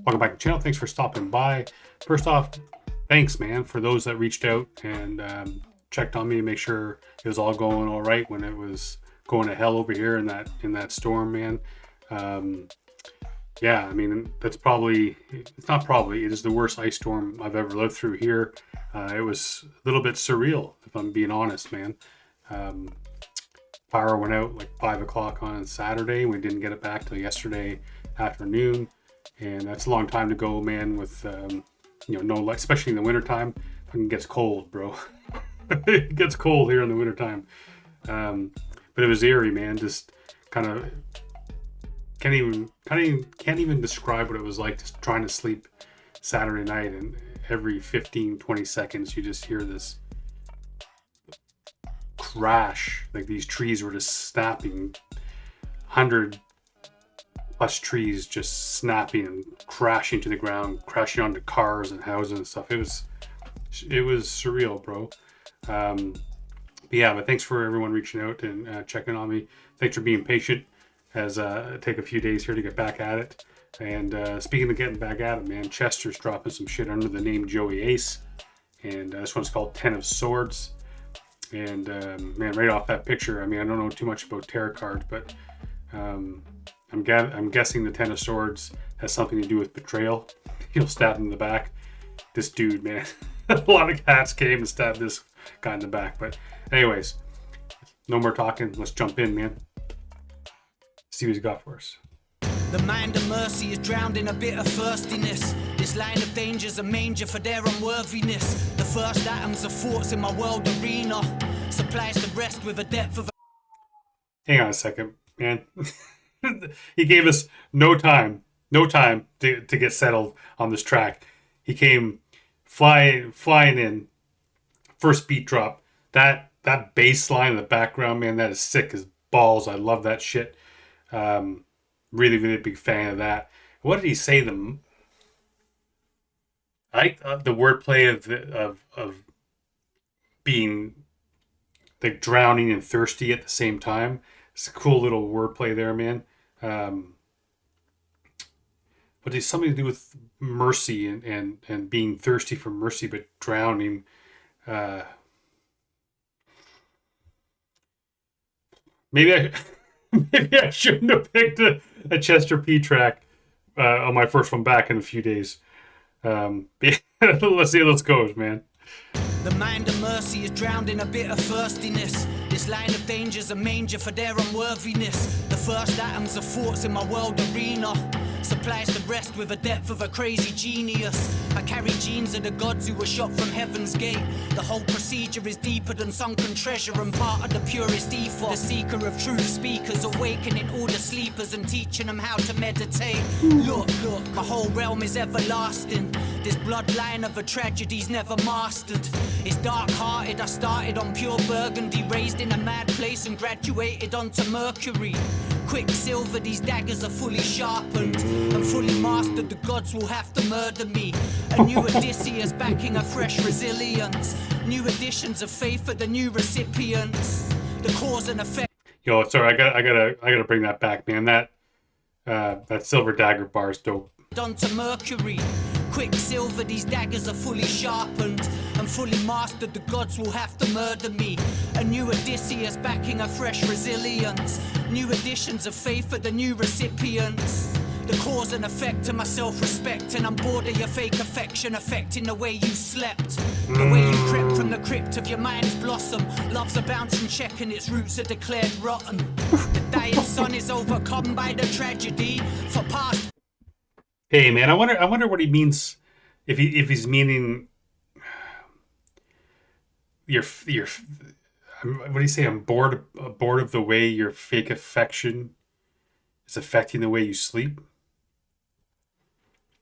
Welcome back to the channel. Thanks for stopping by. First off, thanks, man, for those that reached out and checked on me to make sure it was all going all right when it was going to hell over here in that storm, man. Yeah, I mean, it is the worst ice storm I've ever lived through here. It was a little bit surreal, if I'm being honest, man. Power went out like 5 o'clock on Saturday. We didn't get it back till yesterday afternoon. And that's a long time to go, man, with, no light, especially in the wintertime. It gets cold, bro. It gets cold here in the wintertime. But it was eerie, man. Just kind of can't even describe what it was like just trying to sleep Saturday night, and every 15-20 seconds you just hear this crash. Like these trees were just snapping, 100+ trees just snapping and crashing to the ground, crashing onto cars and houses and stuff. It was surreal, bro. But thanks for everyone reaching out and checking on me. Thanks for being patient as take a few days here to get back at it. And speaking of getting back at it, man, Chester's dropping some shit under the name Joey Ace, and this one's called 10 of Swords. And man, right off that picture, I mean, I don't know too much about tarot cards, but I'm guessing the 10 of Swords has something to do with betrayal. He'll stab him in the back. This dude, man, a lot of cats came and stabbed this guy in the back. But anyways, no more talking. Let's jump in, man. See what he's got for us. The mind of mercy is drowned in a bit of thirstiness. This line of danger's a manger for their unworthiness. The first atoms of thoughts in my world arena supplies the rest with a depth of... Hang on a second, man. He gave us no time to get settled on this track. He came flying in, first beat drop. That bass line in the background, man, that is sick as balls. I love that shit. Really, really big fan of that. What did he say? I like the wordplay of being like drowning and thirsty at the same time. It's a cool little wordplay there, man. But it's something to do with mercy and being thirsty for mercy, but drowning. Maybe I shouldn't have picked a Chester P track on my first one back in a few days. Let's see how this goes, man. The mind of mercy is drowned in a bit of thirstiness. This line of danger's a manger for their unworthiness. The first atoms of thoughts in my world arena supplies the rest with a depth of a crazy genius. I carry genes of the gods who were shot from heaven's gate. The whole procedure is deeper than sunken treasure and part of the purest ethos. The seeker of truth speakers, awakening all the sleepers and teaching them how to meditate. Look, my whole realm is everlasting. This bloodline of a tragedy's never mastered. It's dark-hearted, I started on pure burgundy, raised in a mad place and graduated onto Mercury. Quicksilver, these daggers are fully sharpened and fully mastered. The gods will have to murder me. A new Odysseus backing a fresh resilience. New additions of faith for the new recipients. The cause and effect. Yo, sorry, I gotta bring that back, man. That silver dagger bar is dope. Onto Mercury. Quicksilver, these daggers are fully sharpened and fully mastered. The gods will have to murder me. A new Odysseus backing a fresh resilience. New additions of faith for the new recipients. The cause and effect to my self-respect, and I'm bored of your fake affection affecting the way you slept. The way you crept from the crypt of your mind's blossom. Love's a bouncing check and its roots are declared rotten. The dying sun is overcome by the tragedy for past. Hey, man, I wonder what he means, if he's meaning your what do you say? I'm bored of the way your fake affection is affecting the way you sleep.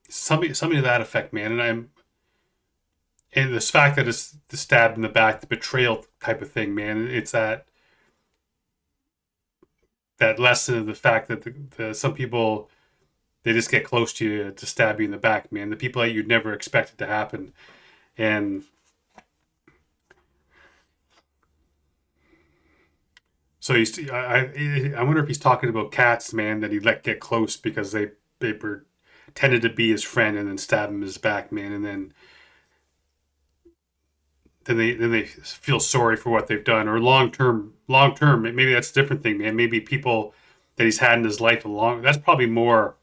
Something to that effect, man. And this fact that it's the stab in the back, the betrayal type of thing, man. It's that lesson of the fact that some people, they just get close to you to stab you in the back, man. The people that you'd never expect it to happen. And so I wonder if he's talking about cats, man, that he let get close because they were pretended to be his friend and then stab him in his back, man, and then they feel sorry for what they've done. Or long term, maybe that's a different thing, man. Maybe people that he's had in his life that's probably more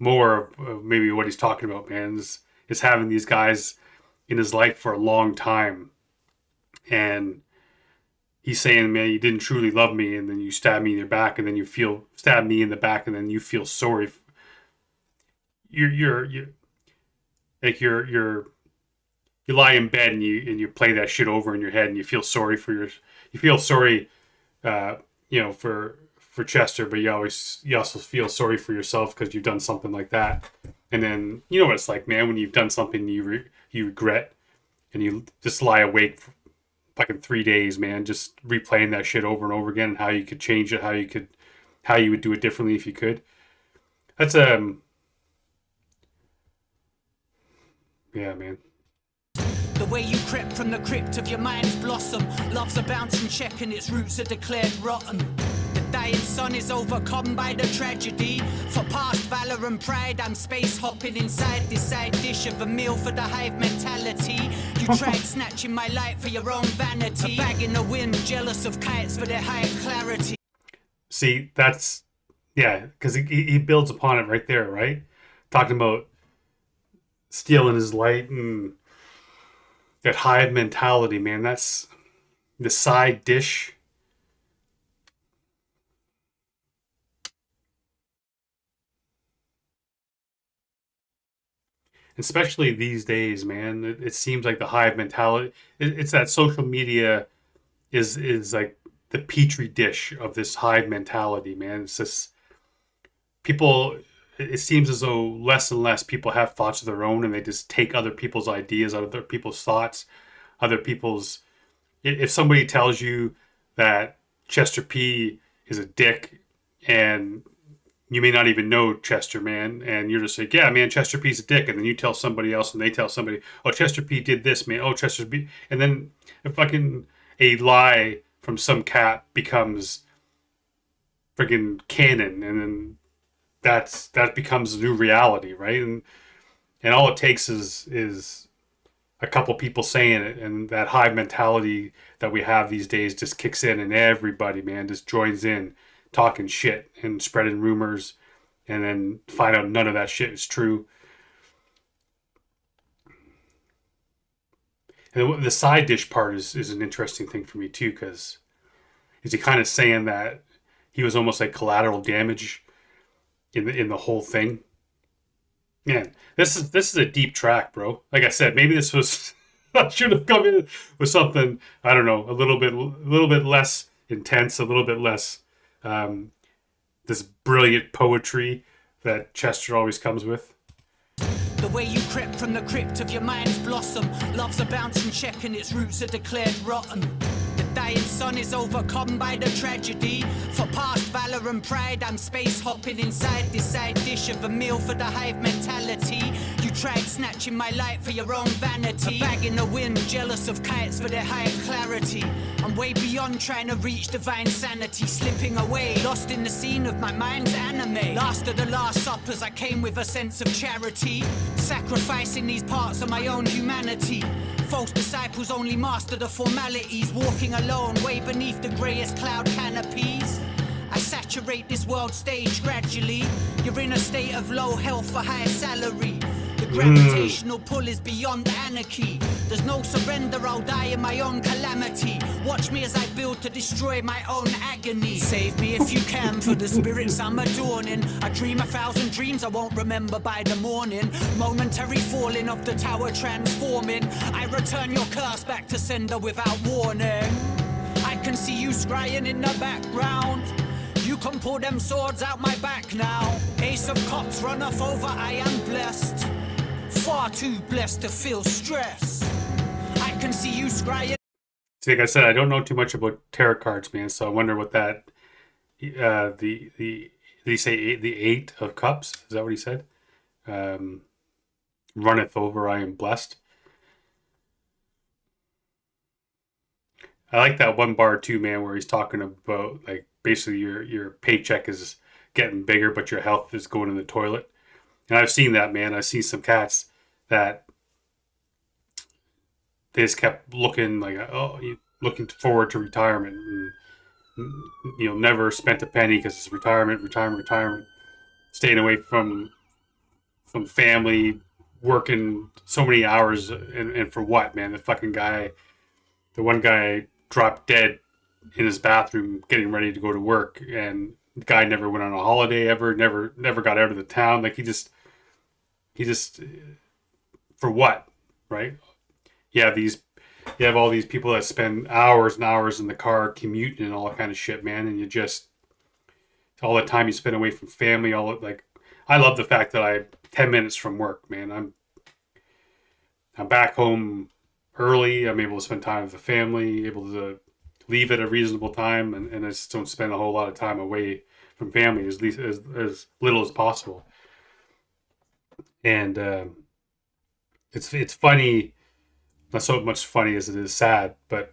of maybe what he's talking about, man, is having these guys in his life for a long time, and he's saying, man, you didn't truly love me, and then you stab me in your back, and then stab me in the back, and then you feel sorry. You're like you lie in bed and you play that shit over in your head, and you feel sorry uh, for Chester, but you also feel sorry for yourself because you've done something like that. And then you know what it's like, man, when you've done something you regret, and you just lie awake for fucking 3 days, man, just replaying that shit over and over again, and how you could change it, how you would do it differently if you could. That's yeah, man. The way you crept from the crypt of your mind's blossom. Love's a bouncing check and its roots are declared rotten. The dying sun is overcome by the tragedy. For past valor and pride, I'm space hopping inside this side dish of a meal for the hive mentality. You tried snatching my light for your own vanity. A bag in the wind, jealous of kites for their hive clarity. See, that's, yeah, because he builds upon it right there, right? Talking about stealing his light and that hive mentality, man. That's the side dish. Especially these days, man. It seems like the hive mentality. It's that social media is like the petri dish of this hive mentality, man. It's just people. It seems as though less and less people have thoughts of their own, and they just take other people's ideas, other people's thoughts, other people's. If somebody tells you that Chester P is a dick, and you may not even know Chester, man, and you're just like, yeah, man, Chester P's a dick, and then you tell somebody else, and they tell somebody, oh, Chester P did this, man, oh, Chester P, and then a lie from some cat becomes freaking canon, and then that becomes a new reality, right? And all it takes is a couple people saying it, and that hive mentality that we have these days just kicks in, and everybody, man, just joins in, talking shit and spreading rumors, and then find out none of that shit is true. And the side dish part is an interesting thing for me too, because is he kind of saying that he was almost like collateral damage in the whole thing. Man, this is a deep track, bro. Like I said, maybe this was I should have come in with something, I don't know, a little bit less intense, a little bit less this brilliant poetry that Chester always comes with. The way you crept from the crypt of your mind's blossom. Love's a bouncing check and its roots are declared rotten. Dying sun is overcome by the tragedy. For past valor and pride, I'm space hopping inside this side dish of a meal for the hive mentality. You tried snatching my light for your own vanity. A bag in the wind, jealous of kites for their hive clarity. I'm way beyond trying to reach divine sanity, slipping away, lost in the scene of my mind's anime. Last of the last suppers, I came with a sense of charity, sacrificing these parts of my own humanity. False disciples only master the formalities, walking alone way beneath the greyest cloud canopies. I saturate this world stage gradually. You're in a state of low health for high salary. The gravitational pull is beyond anarchy. There's no surrender, I'll die in my own calamity. Watch me as I build to destroy my own agony. Save me if you can, for the spirits I'm adorning. I dream 1,000 dreams I won't remember by the morning. Momentary falling of the tower transforming. I return your curse back to sender without warning. I can see you scrying in the background. You can pull them swords out my back now. Ace of cups run off over, I am blessed. Far too blessed to feel stress. I can see you scrying. Like I said, I don't know too much about tarot cards, man. So I wonder what that did he say the 8 of cups? Is that what he said? Runneth over, I am blessed. I like that one bar too, man, where he's talking about like basically your paycheck is getting bigger, but your health is going in the toilet. And I've seen that, man. I've seen some cats that they just kept looking like, looking forward to retirement, and never spent a penny because it's retirement, staying away from family, working so many hours, and for what, man? The one guy dropped dead in his bathroom getting ready to go to work, and the guy never went on a holiday ever, never got out of the town. Like he just for what, right? You have all these people that spend hours and hours in the car commuting and all that kind of shit, man, and you just all the time you spend away from family, I love the fact that I'm 10 minutes from work, man. I'm back home early. I'm able to spend time with the family, able to leave at a reasonable time, and I just don't spend a whole lot of time away from family, as little as possible. And it's funny, not so much funny as it is sad, but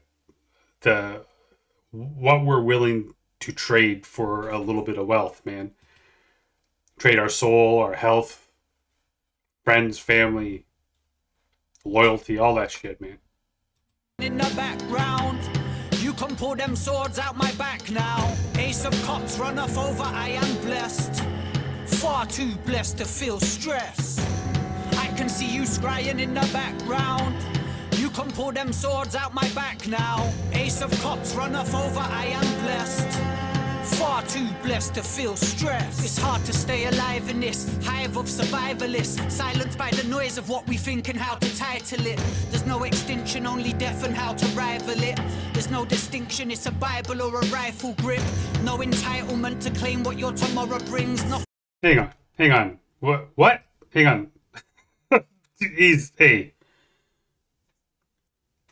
what we're willing to trade for a little bit of wealth, man. Trade our soul, our health, friends, family, loyalty, all that shit, man. In the background, you can pull them swords out my back now. Ace of Cups, run off over, I am blessed. Far too blessed to feel stress. I can see you scrying in the background. You can pull them swords out my back now. Ace of Cups, run off over, I am blessed. Far too blessed to feel stress. It's hard to stay alive in this hive of survivalists, silenced by the noise of what we think and how to title it. There's no extinction, only death and how to rival it. There's no distinction, it's a Bible or a rifle grip. No entitlement to claim what your tomorrow brings. No. Hang on. What? Hang on. Hey.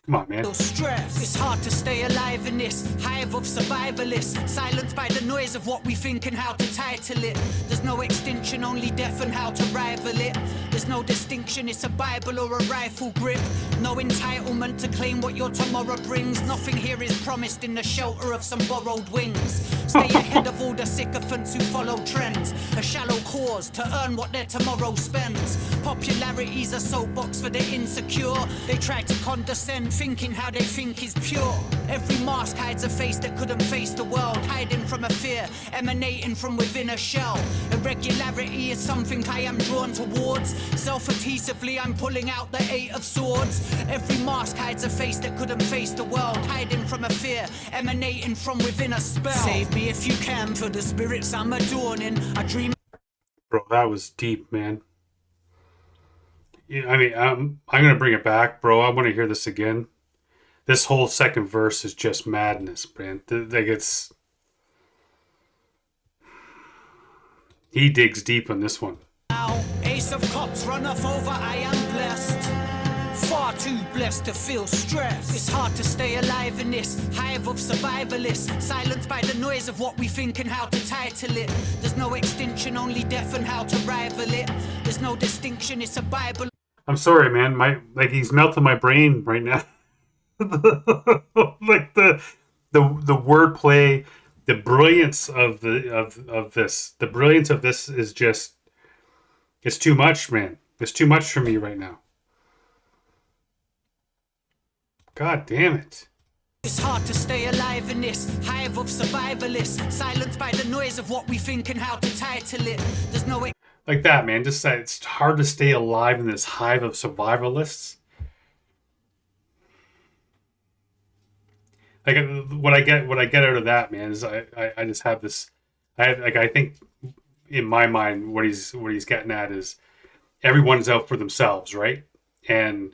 Come on, man. Stress. It's hard to stay alive in this hive of survivalists, silenced by the noise of what we think and how to title it. There's no extinction, only death and how to rival it. There's no distinction, it's a Bible or a rifle grip. No entitlement to claim what your tomorrow brings. Nothing here is promised in the shelter of some borrowed wings. Stay ahead of all the sycophants who follow trends. A shallow cause to earn what their tomorrow spends. Popularity's a soapbox for the insecure. They try to condescend, thinking how they think is pure. Every mask hides a face that couldn't face the world, hiding from a fear, emanating from within a shell. Irregularity is something I am drawn towards. Self-adhesively I'm pulling out the Eight of Swords. Every mask hides a face that couldn't face the world, hiding from a fear, emanating from within a spell. Save me if you can, for the spirits I'm adorning. I dream. Bro, that was deep, man. I mean, I'm gonna bring it back, bro. I want to hear this again. This whole second verse is just madness, man. He digs deep on this one. Now, Ace of Cups, run off over, I am blessed. Far too blessed to feel stress. It's hard to stay alive in this hive of survivalists, silenced by the noise of what we think and how to title it. There's no extinction, only death and how to rival it. There's no distinction, it's a Bible. I'm sorry, man. He's melting my brain right now. Like the wordplay, the brilliance of this. The brilliance of this is just, it's too much, man. It's too much for me right now. God damn it. It's hard to stay alive in this hive of survivalists, silenced by the noise of what we think and how to title it. There's no way. Like that, man. Just that it's hard to stay alive in this hive of survivalists. Like what I get out of that, man, is I just have this. I think in my mind what he's getting at is everyone's out for themselves, right? And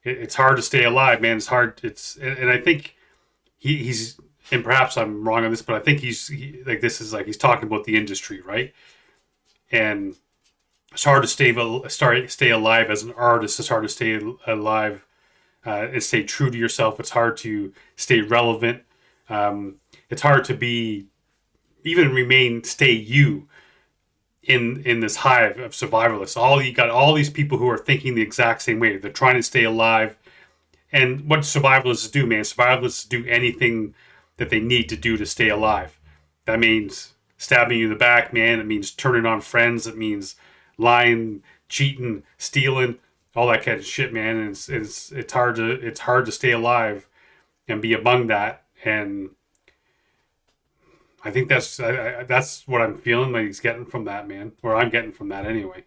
it's hard to stay alive, man. It's hard. And I think he's, and perhaps I'm wrong on this, but I think he's talking about the industry, right? And it's hard to stay alive as an artist. It's hard to stay alive and stay true to yourself. It's hard to stay relevant. It's hard to stay you in this hive of survivalists. You got all these people who are thinking the exact same way. They're trying to stay alive. And what survivalists do, man, survivalists do anything that they need to do to stay alive. That means stabbing you in the back, man. It means turning on friends. It means lying, cheating, stealing, all that kind of shit, man. And it's hard to stay alive and be among that. And I think that's what I'm feeling like he's getting from that, man, or I'm getting from that anyway.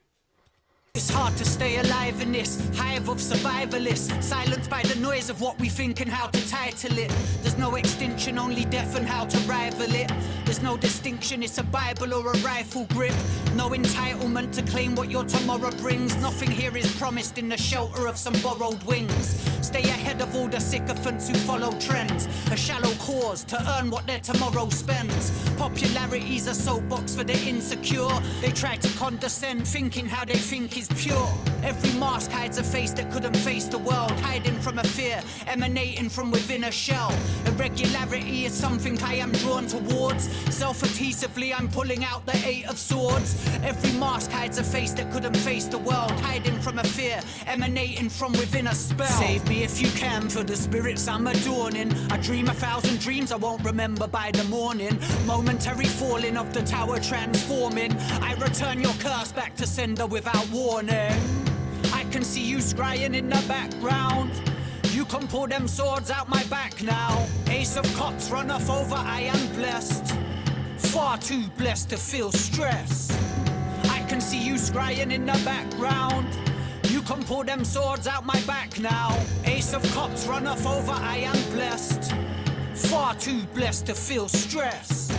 It's hard to stay alive in this hive of survivalists, silenced by the noise of what we think and how to title it. There's no extinction, only death and how to rival it. There's no distinction, it's a Bible or a rifle grip. No entitlement to claim what your tomorrow brings. Nothing here is promised in the shelter of some borrowed wings. Stay ahead of all the sycophants who follow trends. A shallow cause to earn what their tomorrow spends. Popularity's a soapbox for the insecure. They try to condescend, thinking how they think is pure. Every mask hides a face that couldn't face the world, hiding from a fear, emanating from within a shell. Irregularity is something I am drawn towards. Self-adhesively I'm pulling out the 8 of swords. Every mask hides a face that couldn't face the world, hiding from a fear, emanating from within a spell. Save me if you can, for the spirits I'm adorning. I dream 1,000 dreams I won't remember by the morning. Momentary falling of the tower transforming. I return your curse back to sender without warning. I can see you scrying in the background. You can pull them swords out my back now. Ace of Cups run off over, I am blessed. Far too blessed to feel stress. I can see you scrying in the background. You can pull them swords out my back now. Ace of Cups run off over, I am blessed. Far too blessed to feel stress.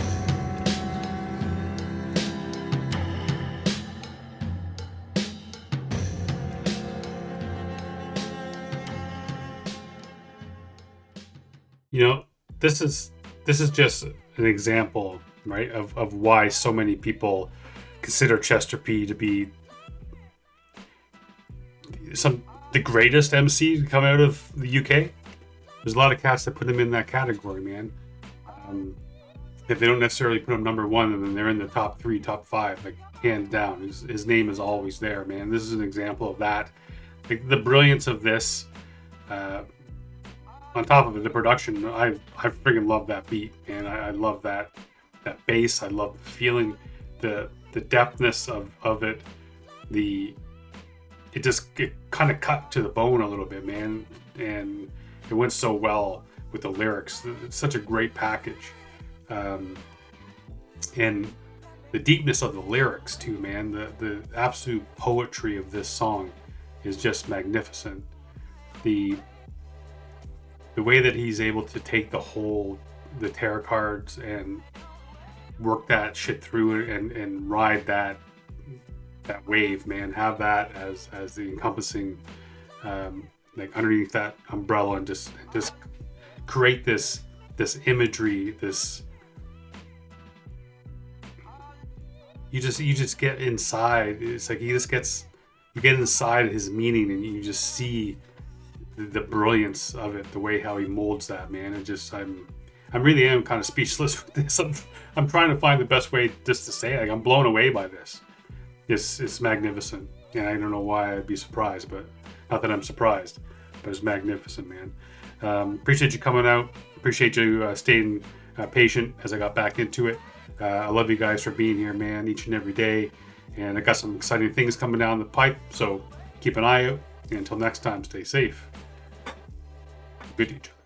You know, this is just an example, right, of why so many people consider Chester P to be the greatest MC to come out of the UK. There's a lot of cats that put him in that category, man. If they don't necessarily put him number one, then they're in the top 3, top 5, like hands down. His name is always there, man. This is an example of that. The brilliance of this. On top of it, the production, I freaking love that beat, man. I love that bass. I love the feeling, the depthness of it. It kind of cut to the bone a little bit, man, and it went so well with the lyrics. It's such a great package, and the deepness of the lyrics too, man. The absolute poetry of this song is just magnificent. The way that he's able to take the tarot cards and work that shit through it and ride that wave, man. Have that as the encompassing, like underneath that umbrella, and just create this imagery. You just get inside. It's like you get inside his meaning, and you just see the brilliance of it, the way how he molds that, man. I really am kind of speechless with this. I'm trying to find the best way just to say it. Like, I'm blown away by this. It's magnificent, and I don't know why I'd be surprised, but not that I'm surprised, but it's magnificent, man. Appreciate you coming out. Appreciate you staying patient as I got back into it. I love you guys for being here, man, each and every day, and I got some exciting things coming down the pipe, so keep an eye out, and until next time, stay safe. Good each other.